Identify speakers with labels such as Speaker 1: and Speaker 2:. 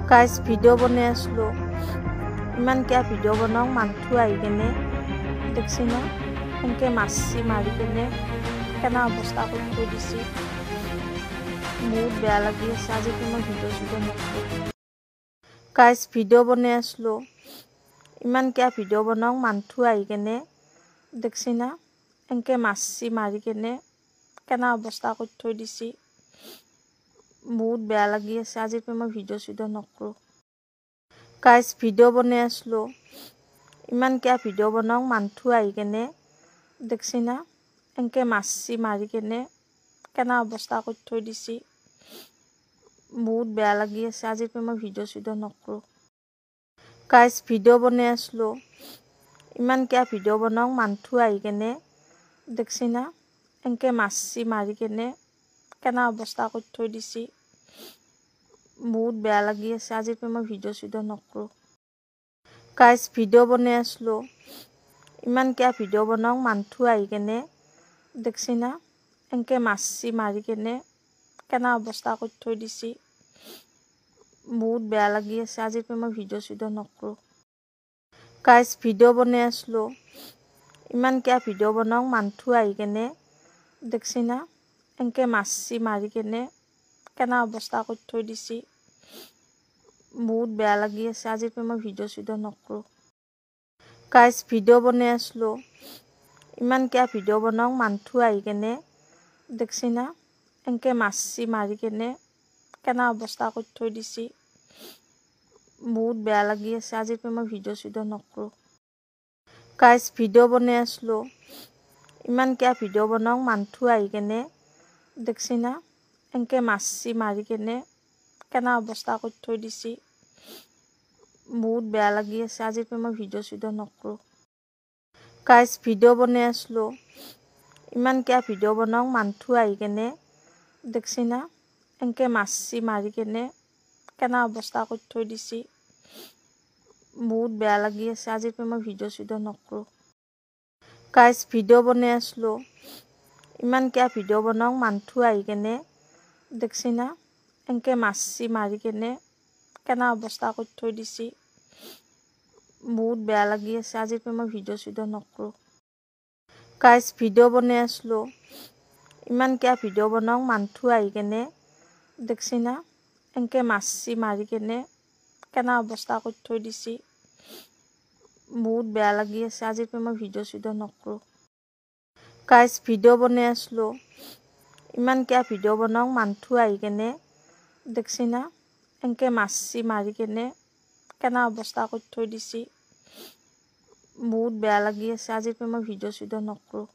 Speaker 1: guys video' বনাই আছিলোঁ ইমান কিয় ভিডিঅ' বনাওঁ মানুহটো আহি কেনে দেখছি ন সেনেকৈ মাৰছি মাৰি কেনে কেনে অৱস্থা কৰি থৈ দিছে বহুত বেয়া লাগি আছে আজিতো মই ভিডিঅ' চিডিঅ' নকৰোঁ গাইজ ভিডিঅ' বনাই আছিলোঁ ইমান কিয় ভিডিঅ' বনাওঁ মানুহটো আহি কেনে দেখছি না সেনেকৈ মাৰছি মাৰি কেনে কেনে অৱস্থা কৰি থৈ দিছে বহুত বেয়া লাগি আছে আজিতো মই ভিডিঅ' চিডিঅ' নকৰোঁ গাইজ ভিডিঅ' বনাই আছিলোঁ ইমান কিয় ভিডিঅ' বনাওঁ মানুহটো আহি কেনে দেখছি না সেনেকৈ মাৰছি মাৰি কেনে কেনে অৱস্থা কৰি থৈ দিছে বহুত বেয়া লাগি আছে আজিতো মই ভিডিঅ' চিডিঅ' নকৰোঁ গাইজ ভিডিঅ' বনাই আছিলোঁ ইমান কিয় ভিডিঅ' বনাওঁ মানুহটো আহি কেনে দেখছি না সেনেকৈ মাৰছি মাৰি কেনে কেনে অৱস্থা কৰি থৈ দিছে বহুত বেয়া লাগি আছে আজিতো মই ভিডিঅ' চিডিঅ' নকৰোঁ গাইজ ভিডিঅ' বনাই আছিলোঁ ইমান কিয় ভিডিঅ' বনাওঁ মানুহটো আহি কেনে দেখছি না সেনেকৈ মাৰছি মাৰি কেনে কেনে অৱস্থা কৰি থৈ দিছে বহুত বেয়া লাগি আছে আজিতো মই ভিডিঅ' চিডিঅ' নকৰোঁ গাইজ ভিডিঅ' বনাই আছিলোঁ ইমান কিয় ভিডিঅ' বনাওঁ মানুহটো আহি কেনে দেখছি না সেনেকৈ মাৰছি মাৰি কেনে কেনে অৱস্থা কৰি থৈ দিছে বহুত বেয়া লাগি আছে আজিতো মই ভিডিঅ' চিডিঅ' নকৰোঁ গাইজ ভিডিঅ' বনাই আছিলোঁ ইমান কিয় ভিডিঅ' বনাওঁ মানুহটো আহি কেনে দেখছি না সেনেকৈ মাৰছি মাৰি কেনে কেনে অৱস্থা কৰি থৈ দিছে বহুত বেয়া লাগি আছে আজিতো মই ভিডিঅ' চিডিঅ' নকৰোঁ গাইজ ভিডিঅ' বনাই আছিলোঁ ইমান কিয় ভিডিঅ' বনাওঁ মানুহটো আহি কেনে দেখছি না সেনেকৈ মাৰছি মাৰি কেনে কেনে অৱস্থা কৰি থৈ দিছে বহুত বেয়া লাগি আছে আজিতো মই ভিডিঅ' চিডিঅ' নকৰোঁ গাইজ ভিডিঅ' বনাই আছিলোঁ ইমান কিয় ভিডিঅ' বনাওঁ মানুহটো আহি কেনে দেখছি না সেনেকৈ মাৰছি মাৰি কেনে কেনে অৱস্থা কৰি থৈ দিছে বহুত বেয়া লাগি আছে আজিতো মই ভিডিঅ' চিডিঅ' নকৰোঁ গাইজ ভিডিঅ' বনাই আছিলোঁ ইমান কিয় ভিডিঅ' বনাওঁ মানুহটো আহি কেনে দেখছি না সেনেকৈ মাৰছি মাৰি কেনে কেনে অৱস্থা কৰি থৈ দিছে বহুত বেয়া লাগি আছে আজিতো মই ভিডিঅ' চিডিঅ' নকৰোঁ গাইজ ভিডিঅ' বনাই আছিলোঁ ইমান কিয় ভিডিঅ' বনাওঁ মানুহটো আহি কেনে দেখছি না সেনেকৈ মাৰছি মাৰি কেনে কেনে অৱস্থা কৰি থৈ দিছে বহুত বেয়া লাগি আছে আজিতো মই ভিডিঅ' চিডিঅ' নকৰোঁ গাইজ ভিডিঅ' বনাই আছিলোঁ ইমান কিয় ভিডিঅ' বনাওঁ মানুহটো আহি কেনে দেখছি না সেনেকৈ মাৰছি মাৰি কেনে কেনে অৱস্থা কৰি থৈ দিছে বহুত বেয়া লাগি আছে আজিতো মই ভিডিঅ' চিডিঅ' নকৰোঁ